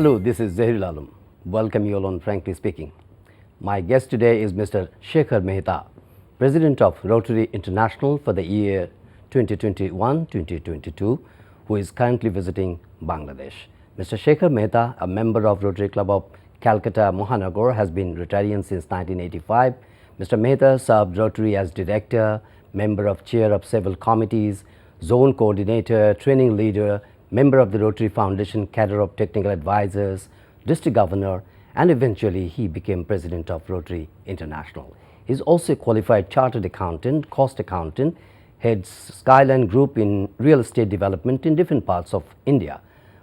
Hello, this is Zahirul Alam. Welcome you all on Frankly Speaking. My guest today is Mr. Shekhar Mehta, President of Rotary International for the year 2021-2022, who is currently visiting Bangladesh. Mr. Shekhar Mehta, a member of Rotary Club of Calcutta Mohanagar, has been Rotarian since 1985. Mr. Mehta served Rotary as Director, member of Chair of several committees, Zone Coordinator, Training Leader, member of the Rotary Foundation Cadre of Technical Advisors, District Governor, and eventually he became President of Rotary International. He is also a qualified Chartered Accountant, Cost Accountant, heads Skyline Group in real estate development in different parts of India.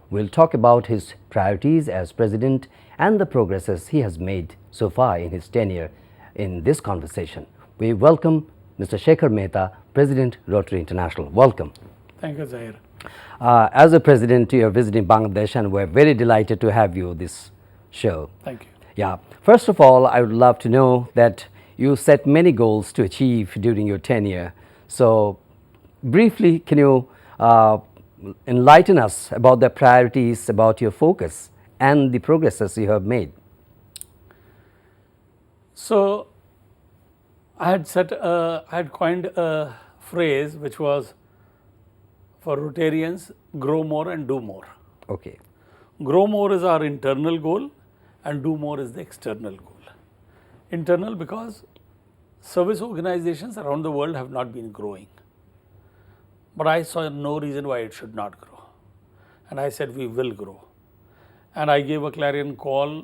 We'll talk about his priorities as President and the progresses he has made so far in his tenure in this conversation. We welcome Mr. Shekhar Mehta, President, Rotary International. Welcome. Thank you, Zahir. As a president, you are visiting Bangladesh, and we're very delighted to have you this show. Thank you. Yeah. First of all, I would love to know that you set many goals to achieve during your tenure. So, briefly, can you enlighten us about the priorities, about your focus, and the progresses you have made? So, I had coined a phrase which was, for Rotarians, grow more and do more. Okay. Grow more is our internal goal and do more is the external goal. Internal because service organizations around the world have not been growing. But I saw no reason why it should not grow. And I said we will grow. And I gave a clarion call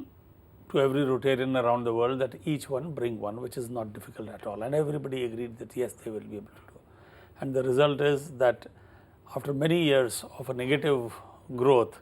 to every Rotarian around the world that each one bring one, which is not difficult at all. And everybody agreed that yes, they will be able to do. And the result is that after many years of a negative growth,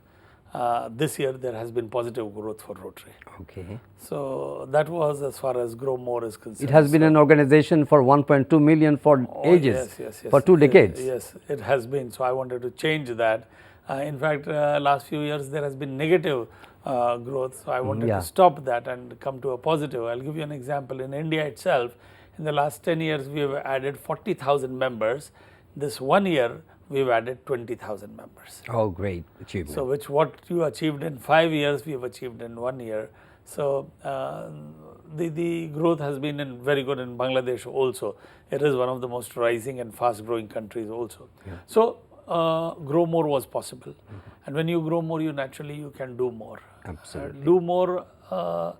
this year there has been positive growth for Rotary. Okay. So that was as far as Grow More is concerned. It has been an organization for 1.2 million for ages, yes, for 2 decades. Yes, it has been. So I wanted to change that. In fact, last few years there has been negative growth. So I wanted to stop that and come to a positive. I'll give you an example. In India itself, in the last 10 years, we have added 40,000 members. This 1 year, we've added 20,000 members. Oh, great achievement. So, what you achieved in 5 years, we have achieved in 1 year. So, the growth has been very good in Bangladesh also. It is one of the most rising and fast growing countries also. Yeah. So, grow more was possible. And when you grow more, you can do more. Absolutely. Do more, I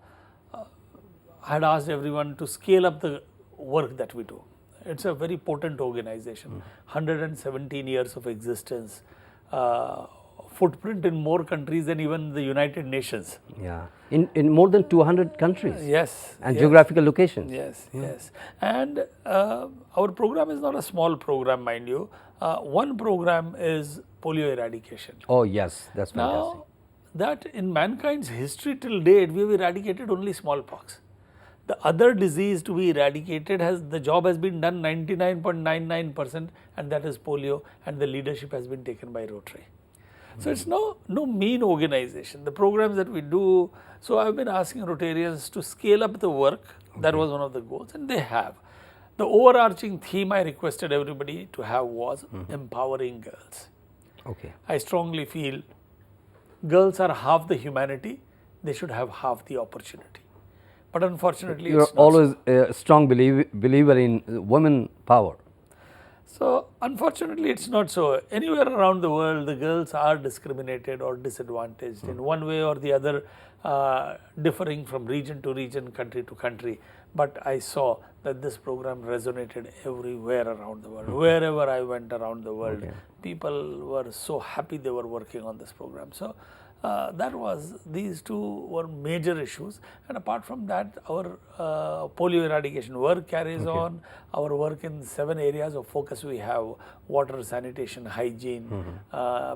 had asked everyone to scale up the work that we do. It's a very potent organization, 117 years of existence, footprint in more countries than even the United Nations. Yeah, in more than 200 countries. Yes. And geographical locations. Yes, yes. And our program is not a small program, mind you. One program is polio eradication. Oh yes, that's fantastic. Now, that in mankind's history till date, we have eradicated only smallpox. The other disease to be eradicated the job has been done 99.99%, and that is polio, and the leadership has been taken by Rotary. So it's no mean organization. The programs that we do, so I've been asking Rotarians to scale up the work. That was one of the goals, and they have. The overarching theme I requested everybody to have was empowering girls. Okay. I strongly feel girls are half the humanity, they should have half the opportunity. But unfortunately, you're always a strong believer in women power. So unfortunately, it's not so. Anywhere around the world, the girls are discriminated or disadvantaged in one way or the other, differing from region to region, country to country. But I saw that this program resonated everywhere around the world. Wherever I went around the world, people were so happy they were working on this program. So these two were major issues, and apart from that, our polio eradication work carries on. Our work in 7 areas of focus we have: water, sanitation, hygiene,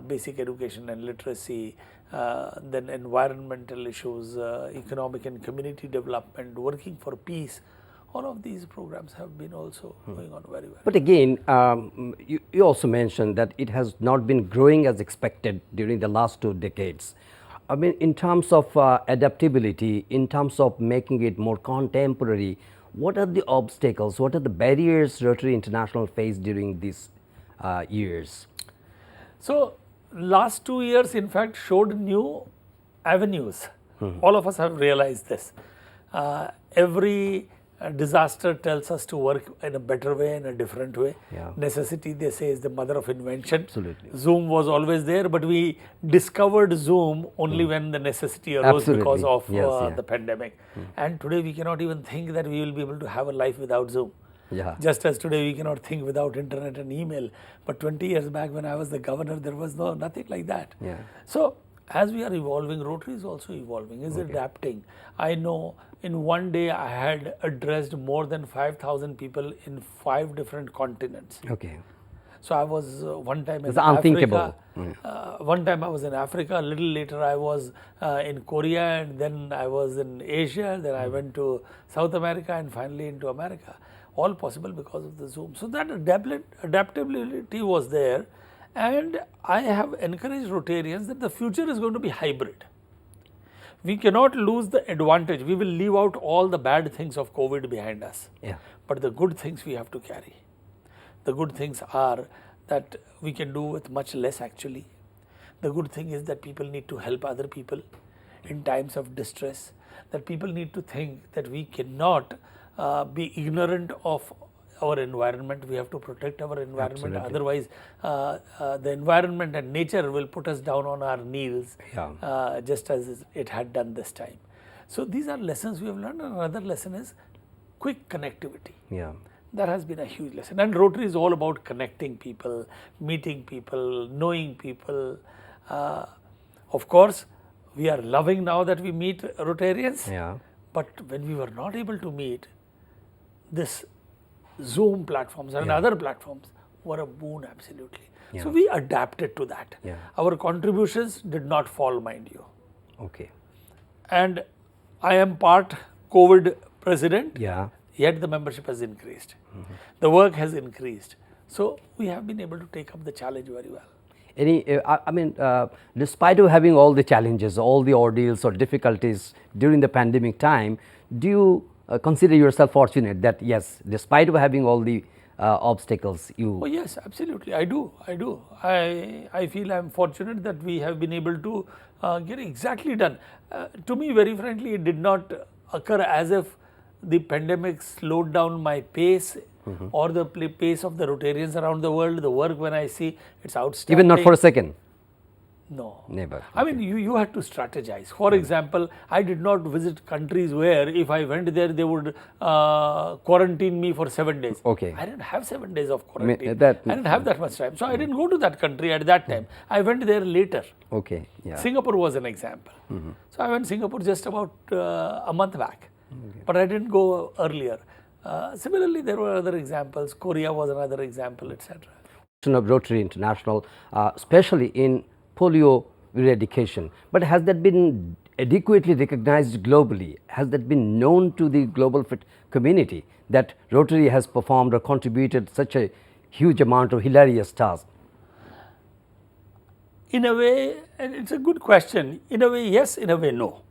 basic education and literacy, then environmental issues, economic and community development, working for peace. All of these programs have been also going on very well. But again, you also mentioned that it has not been growing as expected during the last 2 decades. I mean, in terms of adaptability, in terms of making it more contemporary, what are the obstacles, what are the barriers Rotary International faced during these years? So, last 2 years in fact showed new avenues. All of us have realized this. Every disaster tells us to work in a better way, in a different way. Yeah. Necessity, they say, is the mother of invention. Absolutely. Zoom was always there, but we discovered Zoom only when the necessity arose because of the pandemic. And today we cannot even think that we will be able to have a life without Zoom. Yeah. Just as today we cannot think without internet and email. But 20 years back when I was the governor, there was nothing like that. Yeah. So as we are evolving, Rotary is also evolving, is adapting. I know in one day I had addressed more than 5,000 people in 5 different continents. Okay. So I was one time in It's unthinkable. Africa. One time I was in Africa. A little later I was in Korea, and then I was in Asia. Then I went to South America, and finally into America. All possible because of the Zoom. So that adaptability was there, and I have encouraged Rotarians that the future is going to be hybrid. We cannot lose the advantage. We will leave out all the bad things of COVID behind us. Yeah. But the good things we have to carry. The good things are that we can do with much less actually. The good thing is that people need to help other people in times of distress. That people need to think that we cannot be ignorant of our environment. We have to protect our environment. Absolutely. Otherwise, the environment and nature will put us down on our knees, just as it had done this time. So these are lessons we have learned. And another lesson is quick connectivity. Yeah. That has been a huge lesson. And Rotary is all about connecting people, meeting people, knowing people. Of course, we are loving now that we meet Rotarians. Yeah. But when we were not able to meet, this Zoom platforms and other platforms were a boon, absolutely. Yeah. So we adapted to that. Yeah. Our contributions did not fall, mind you. Okay. And I am part COVID president. Yeah. Yet the membership has increased. The work has increased. So we have been able to take up the challenge very well. Despite of having all the challenges, all the ordeals or difficulties during the pandemic time, do you consider yourself fortunate that yes, despite of having all the obstacles, you... Oh yes, absolutely. I do. I feel I am fortunate that we have been able to get exactly done. To me, very frankly, it did not occur as if the pandemic slowed down my pace or the pace of the Rotarians around the world. The work, when I see, it's outstanding. Even not for a second? No. Never. I mean, you had to strategize. For example, I did not visit countries where if I went there, they would quarantine me for 7 days. Okay. I didn't have 7 days of quarantine. I didn't have that much time. So I didn't go to that country at that time. I went there later. Okay. Yeah. Singapore was an example. So I went to Singapore just about a month back. But I didn't go earlier. Similarly, there were other examples. Korea was another example, etc. Of Rotary International, especially in polio eradication, but has that been adequately recognized globally? Has that been known to the global community that Rotary has performed or contributed such a huge amount of hilarious tasks? In a way, and it's a good question, in a way yes, in a way no.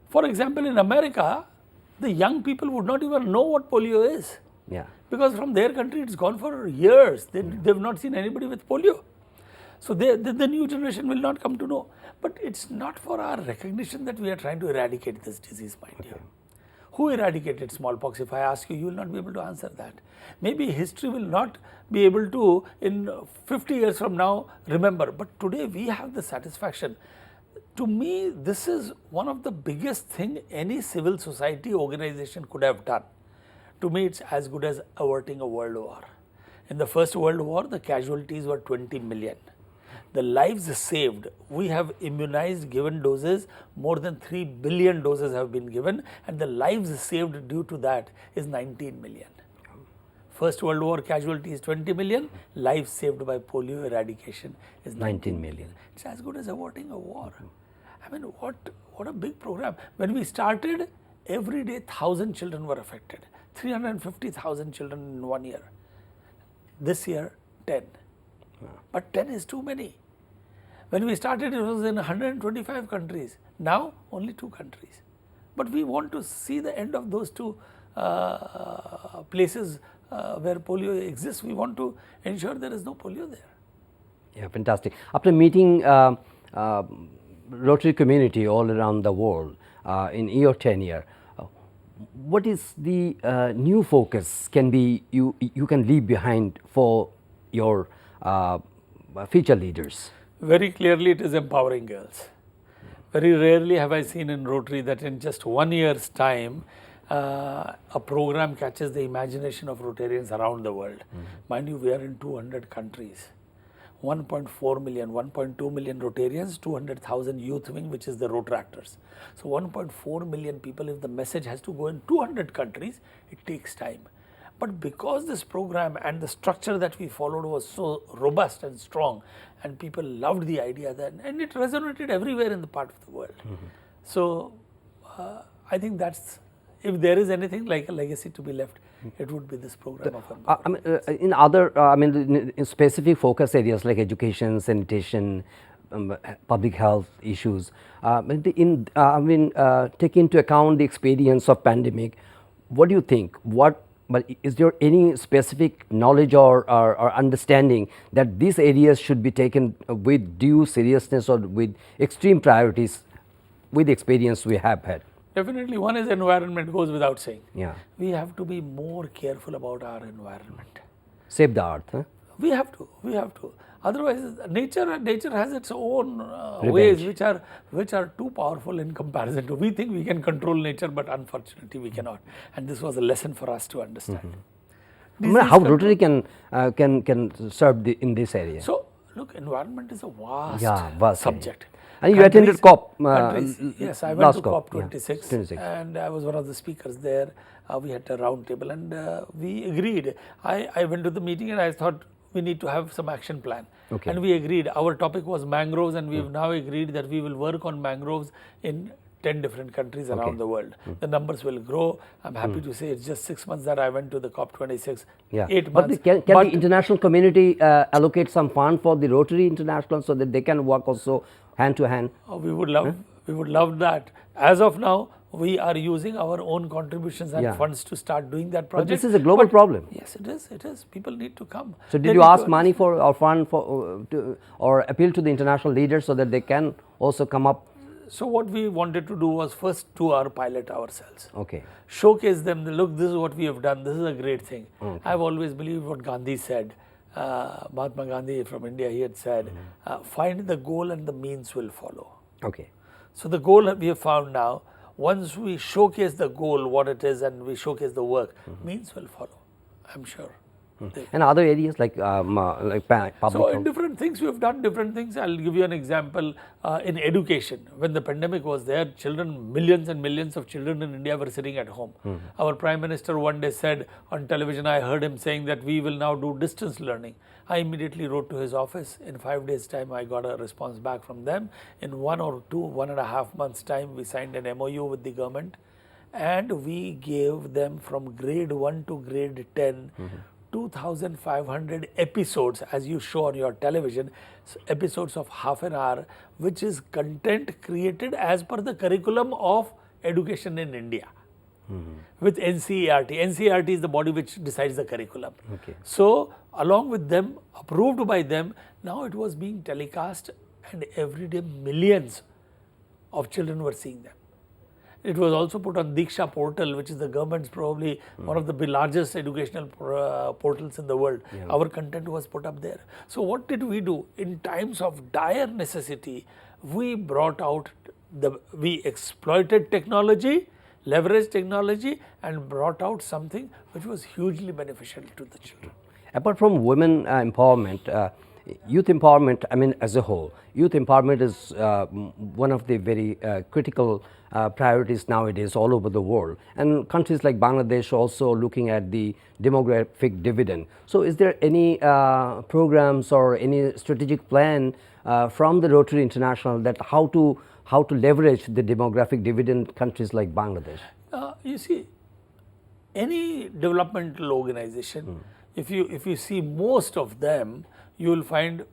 For example, in America, the young people would not even know what polio is. Yeah. Because from their country it's gone for years. They've not seen anybody with polio. So the new generation will not come to know. But it's not for our recognition that we are trying to eradicate this disease, mind you. Who eradicated smallpox? If I ask you, you will not be able to answer that. Maybe history will not be able to, in 50 years from now, remember. But today we have the satisfaction. To me, this is one of the biggest thing any civil society organization could have done. To me, it's as good as averting a world war. In the First World War, the casualties were 20 million. The lives saved, we have immunized, given doses, more than 3 billion doses have been given, and the lives saved due to that is 19 million. First World War casualties 20 million, lives saved by polio eradication is 19 million. It's as good as averting a war. I mean, what a big program. When we started, every day 1,000 children were affected. 350,000 children in 1 year. This year, 10. But 10 is too many. When we started, it was in 125 countries. Now, only 2 countries. But we want to see the end of those 2 places where polio exists. We want to ensure there is no polio there. Yeah, fantastic. After meeting Rotary community all around the world in your tenure, what is the new focus can be you can leave behind for your future leaders? Very clearly, it is empowering girls. Very rarely have I seen in Rotary that in just 1 year's time, a program catches the imagination of Rotarians around the world. Mind you, we are in 200 countries. 1.4 million, 1.2 million Rotarians, 200,000 youth wing, which is the Rotractors. So 1.4 million people, if the message has to go in 200 countries, it takes time. But because this program and the structure that we followed was so robust and strong, and people loved the idea then, and it resonated everywhere in the part of the world. So I think that's, if there is anything like a legacy to be left, it would be this program of empowerment. In other, in specific focus areas like education, sanitation, public health issues, take into account the experience of pandemic, what do you think? But is there any specific knowledge or understanding that these areas should be taken with due seriousness or with extreme priorities with the experience we have had? Definitely, one is environment, goes without saying. Yeah. We have to be more careful about our environment. Save the earth. Huh? We have to. Otherwise, nature has its own ways which are too powerful in comparison to. We think we can control nature, but unfortunately we cannot. And this was a lesson for us to understand. How Rotary can serve in this area? So, look, environment is a vast subject. And you attended COP. Yes, I went to COP 26, 26, and I was one of the speakers there. We had a round table, and we agreed. I went to the meeting and I thought we need to have some action plan. Okay. And we agreed. Our topic was mangroves, and we've now agreed that we will work on mangroves in 10 different countries around the world. The numbers will grow. I'm happy to say it's just 6 months that I went to the COP 26. Yeah. 8 months. But can the international community allocate some fund for the Rotary International so that they can work also hand to hand? We would love that. As of now, we are using our own contributions and funds to start doing that project. But this is a global problem. Yes, it is. People need to come. So did you ask money for or fund for or appeal to the international leaders so that they can also come up? So what we wanted to do was first do our pilot ourselves. Okay. Showcase them, look, this is what we have done, this is a great thing. Okay. I've always believed what Gandhi said. Mahatma Gandhi from India, he had said, find the goal and the means will follow. Okay. So the goal that we have found now, once we showcase the goal, what it is, and we showcase the work, means will follow, I'm sure. And other areas like public So in different things, we have done different things. I'll give you an example. In education, when the pandemic was there, children, millions and millions of children in India were sitting at home. Our Prime Minister one day said on television, I heard him saying that we will now do distance learning. I immediately wrote to his office. In 5 days' time, I got a response back from them. In 1.5 months' time, we signed an MOU with the government, and we gave them from grade 1 to grade 10 2,500 episodes, as you show on your television, episodes of half an hour, which is content created as per the curriculum of education in India. With NCERT. NCERT is the body which decides the curriculum. Okay. So, along with them, approved by them, now it was being telecast, and every day millions of children were seeing them. It was also put on Diksha portal, which is the government's probably one of the largest educational portals in the world. Yeah. Our content was put up there. So what did we do? In times of dire necessity, we brought out, we exploited technology, leveraged technology, and brought out something which was hugely beneficial to the children. Apart from women empowerment, youth empowerment, as a whole, youth empowerment is one of the very critical priorities nowadays all over the world, and countries like Bangladesh also looking at the demographic dividend. So is there any programs or any strategic plan from the Rotary International that how to leverage the demographic dividend countries like Bangladesh? You see, any developmental organization, if you see most of them, you will find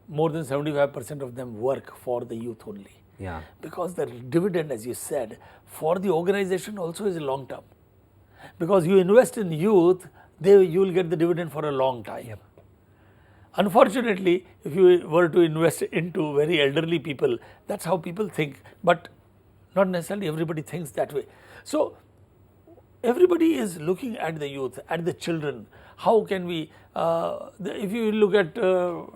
more than 75% of them work for the youth only. Yeah. Because the dividend, as you said, for the organization also is long term. Because you invest in youth, you will get the dividend for a long time. Yep. Unfortunately, if you were to invest into very elderly people, that's how people think, but not necessarily everybody thinks that way. So everybody is looking at the youth, at the children. How can we, if you look at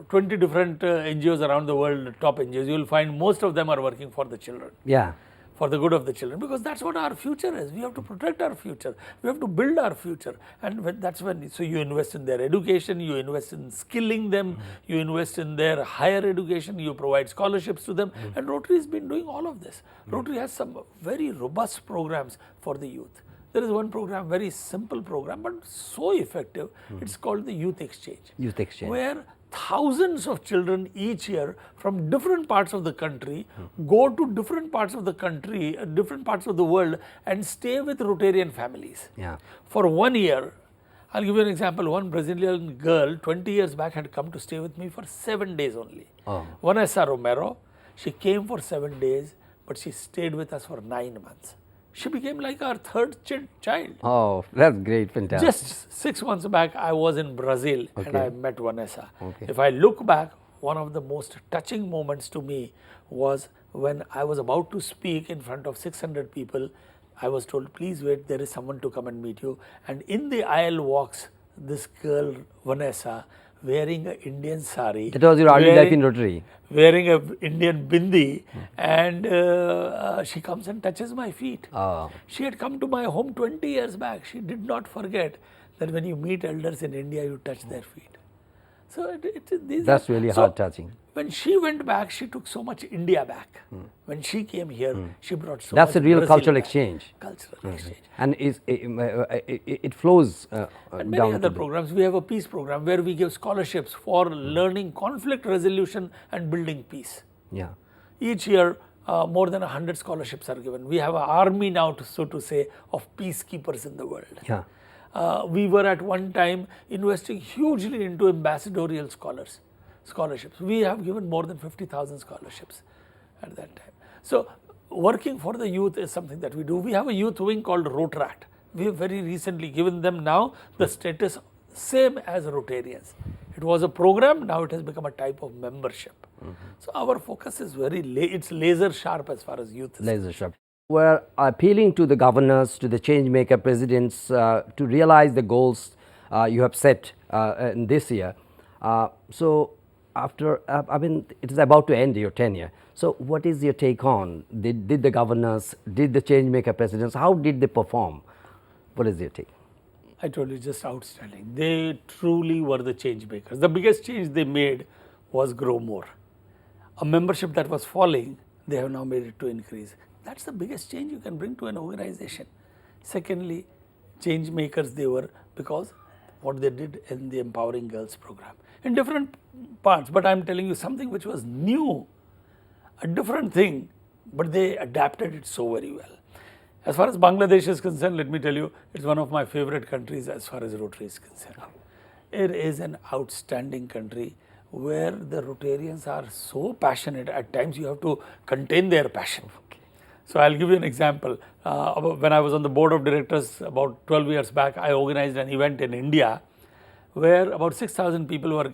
20 different NGOs around the world, top NGOs, you will find most of them are working for the children. Yeah. For the good of the children, because that's what our future is. We have to protect our future. We have to build our future, and that's when. So you invest in their education, you invest in skilling them, you invest in their higher education, you provide scholarships to them, and Rotary has been doing all of this. Rotary has some very robust programs for the youth. There is one program, very simple program, but so effective. It's called the Youth Exchange. Youth Exchange. Where thousands of children each year from different parts of the country go to different parts of the country, different parts of the world, and stay with Rotarian families. Yeah. For 1 year, I'll give you an example. One Brazilian girl 20 years back had come to stay with me for 7 days only. Oh. Vanessa Romero, she came for 7 days, but she stayed with us for 9 months. She became like our third child. Oh, that's great, fantastic. Just 6 months back, I was in Brazil and I met Vanessa. Okay. If I look back, one of the most touching moments to me was when I was about to speak in front of 600 people. I was told, please wait, there is someone to come and meet you. And in the aisle walks this girl, Vanessa, wearing an Indian sari. That was your early life in Rotary. Wearing an Indian bindi, and she comes and touches my feet. Oh. She had come to my home 20 years back. She did not forget that when you meet elders in India, you touch their feet. So that's really heart touching. When she went back, she took so much India back. When she came here, she brought so That's much a real Brazil cultural back. exchange. Cultural exchange. And it flows And many down other to programs. We have a peace program where we give scholarships for learning conflict resolution and building peace. Yeah. Each year, more than 100 scholarships are given. We have an army now, so to say, of peacekeepers in the world. Yeah. We were at one time investing hugely into ambassadorial scholarships. We have given more than 50,000 scholarships at that time. So working for the youth is something that we do. We have a youth wing called Rotaract. We have very recently given them now the status same as Rotarians. It was a program, now it has become a type of membership. So our focus is it's laser sharp as far as youth is Laser sharp. We're appealing to the governors, to the change maker presidents to realize the goals you have set in this year. So after, it is about to end your tenure. So what is your take on, did the governors, did the change maker presidents, how did they perform? What is your take? I told you, just outstanding. They truly were the change makers. The biggest change they made was grow more. A membership that was falling, they have now made it to increase. That's the biggest change you can bring to an organization. Secondly, change makers they were because what they did in the Empowering Girls program. In different parts, but I'm telling you something which was new, a different thing, but they adapted it so very well. As far as Bangladesh is concerned, let me tell you, it's one of my favorite countries as far as Rotary is concerned. It is an outstanding country where the Rotarians are so passionate, at times you have to contain their passion. So I'll give you an example. When I was on the board of directors about 12 years back, I organized an event in India where about 6,000 people were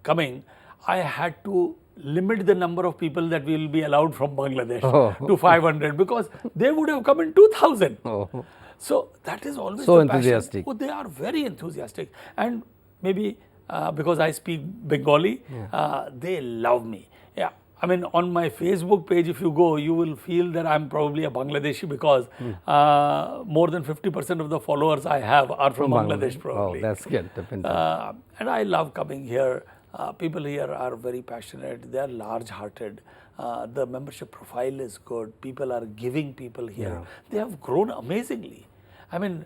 coming. I had to limit the number of people that will be allowed from Bangladesh to 500 because they would have come in 2,000. So that is always so the enthusiastic. passion. Oh, they are very enthusiastic, and maybe because I speak Bengali, they love me. Yeah. I mean, on my Facebook page, if you go, you will feel that I'm probably a Bangladeshi because more than 50% of the followers I have are from Bangladesh probably. Oh, that's good. And I love coming here. People here are very passionate. They are large-hearted. The membership profile is good. People are giving people here. Yeah. They have grown amazingly. I mean,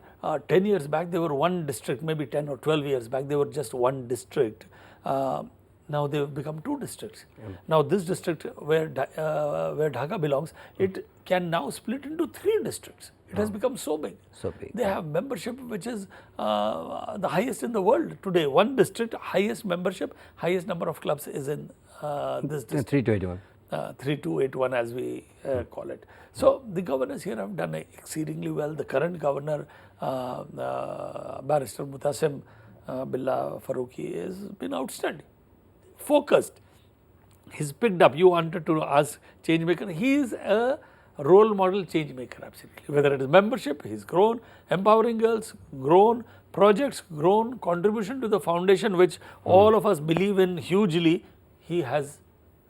10 years back, they were one district, maybe 10 or 12 years back, they were just one district. Now they've become 2 districts. Now this district where Dhaka belongs, it can now split into 3 districts. It has become so big. So big. They have membership which is the highest in the world today. One district, highest membership, highest number of clubs is in this district. 3281. 3281 as we call it. So the governors here have done exceedingly well. The current governor, Barrister Mutasim Billah Farooqi, has been outstanding. focused. He's picked up. You wanted to ask change maker. He is a role model change maker, absolutely. Whether it is membership, he's grown, empowering girls, grown, projects, grown, contribution to the foundation which all of us believe in hugely, he has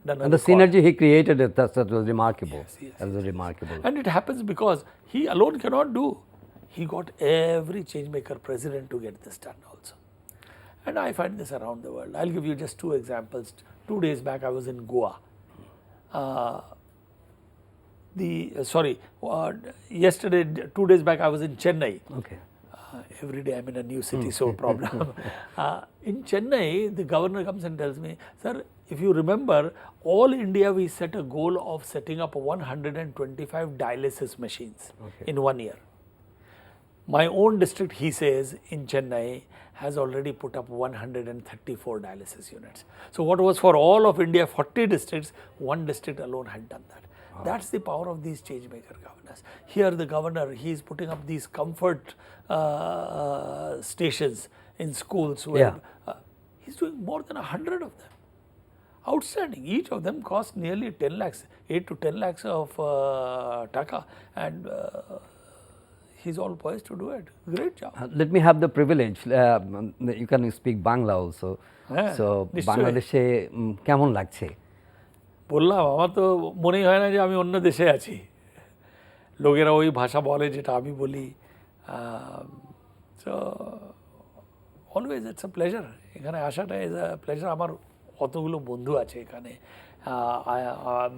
done. And the synergy he created, that was remarkable. Yes, that was remarkable. And it happens because he alone cannot do. He got every change maker president to get this done also. And I find this around the world. I'll give you just 2 examples. 2 days back I was in Goa. Yesterday, 2 days back I was in Chennai. Okay. Every day I'm in a new city, so problem. In Chennai, the governor comes and tells me, sir, if you remember, all India we set a goal of setting up 125 dialysis machines in 1 year. My own district, he says, in Chennai has already put up 134 dialysis units. So what was for all of India, 40 districts, 1 district alone had done that. That's the power of these change maker governors. Here the governor, he is putting up these comfort stations in schools where he's doing more than 100 of them. Outstanding. Each of them cost nearly 10 lakhs, 8 to 10 lakhs of taka, and he's all poised to do it. Great job. Let me have the privilege. You can speak Bangla also. So Bangladeshi কেমন লাগছে? বললাম আমার তো মনেই হয় না যে আমি অন্য দেশে আছি লোকেরা ওই ভাষা বলে যেটা আমি বলি so always it's a pleasure এখানে আসাটা ইজ আ প্লেজার আমার কতগুলো বন্ধু আছে এখানে I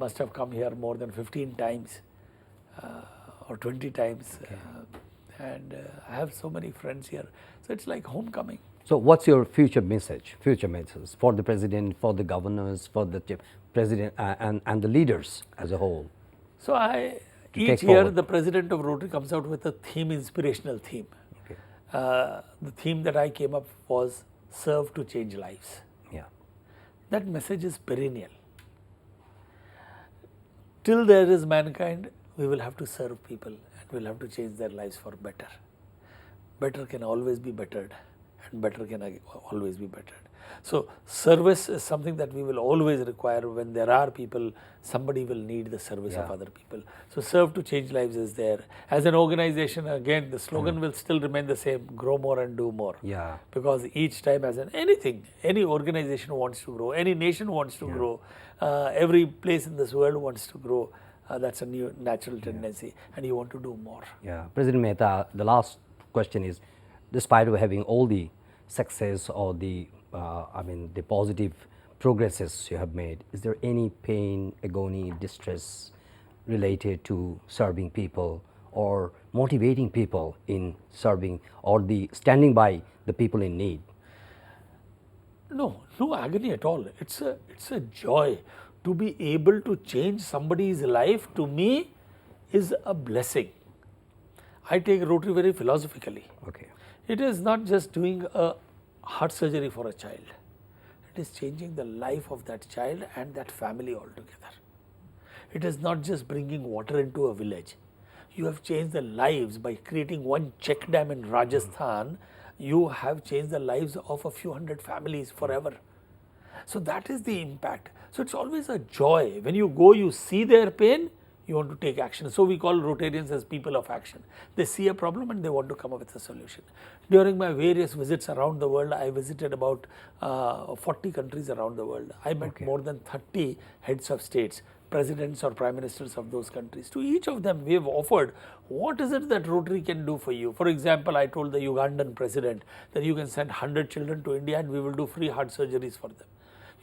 must have come here more than 15 times or 20 times and I have so many friends here so it's like homecoming. So what's your future message for the president, for the governors, for the president and the leaders as a whole? So each year the president of Rotary comes out with a theme, inspirational theme. Okay. The theme that I came up was serve to change lives. Yeah. That message is perennial. Till there is mankind, we will have to serve people and we'll have to change their lives for better. Better can always be bettered. And better can always be bettered. So service is something that we will always require when there are people, somebody will need the service of other people. So serve to change lives is there. As an organization, again, the slogan will still remain the same, grow more and do more. Yeah. Because each time as anything, any organization wants to grow, any nation wants to grow, every place in this world wants to grow. That's a new natural tendency and you want to do more. Yeah. President Mehta, the last question is, despite of having all the success or the the positive progresses you have made, is there any pain, agony, distress related to serving people or motivating people in serving or the standing by the people in need? No agony at all. It's a joy to be able to change somebody's life. To me, is a blessing. I take Rotary very philosophically. Okay. It is not just doing a heart surgery for a child. It is changing the life of that child and that family altogether. It is not just bringing water into a village. You have changed the lives by creating one check dam in Rajasthan. You have changed the lives of a few hundred families forever. So that is the impact. So it's always a joy. When you go, you see their pain, you want to take action. So we call Rotarians as people of action. They see a problem and they want to come up with a solution. During my various visits around the world, I visited about 40 countries around the world. I met more than 30 heads of states, presidents or prime ministers of those countries. To each of them, we have offered, what is it that Rotary can do for you? For example, I told the Ugandan president that you can send 100 children to India and we will do free heart surgeries for them.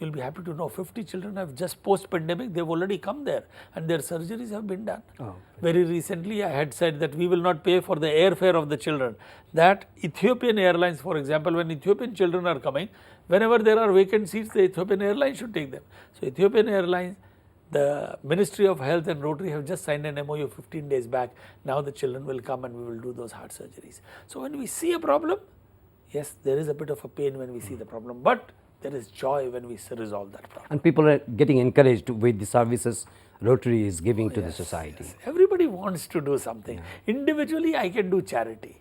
You'll be happy to know 50 children have just post-pandemic, they've already come there and their surgeries have been done. Very recently, I had said that we will not pay for the airfare of the children. That Ethiopian Airlines, for example, when Ethiopian children are coming, whenever there are vacant seats, the Ethiopian Airlines should take them. So Ethiopian Airlines, the Ministry of Health and Rotary have just signed an MOU 15 days back. Now the children will come and we will do those heart surgeries. So when we see a problem, yes, there is a bit of a pain when we see the problem, but there is joy when we resolve that problem. And people are getting encouraged with the services Rotary is giving to the society. Yes. Everybody wants to do something. Individually, I can do charity.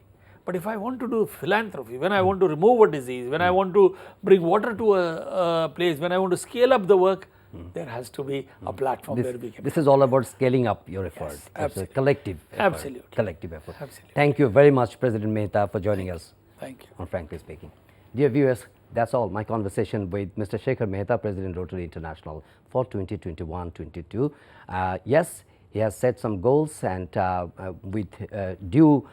But if I want to do philanthropy, when I want to remove a disease, when I want to bring water to a place, when I want to scale up the work, there has to be a platform where we can. This is all about scaling up your effort. Yes, It's a absolutely. collective effort. Absolutely. Collective effort. Absolutely. Thank you very much, President Mehta, for joining us Thank you. on Frankly Speaking. Dear viewers, that's all my conversation with Mr. Shekhar Mehta, President Rotary International for 2021-22. Yes, he has set some goals, and with due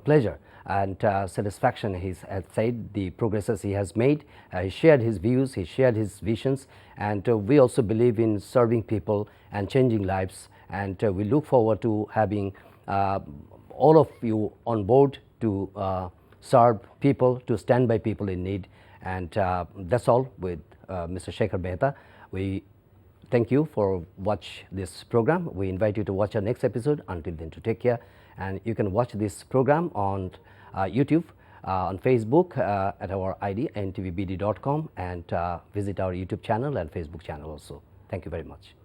pleasure and satisfaction, he has said the progresses he has made. He shared his views, he shared his visions, and we also believe in serving people and changing lives. And we look forward to having all of you on board to serve people, to stand by people in need. And that's all with Mr. Shekhar Mehta. We thank you for watch this program. We invite you to watch our next episode. Until then, to take care. And you can watch this program on YouTube, on Facebook at our ID ntvbd.com, and visit our YouTube channel and Facebook channel also. Thank you very much.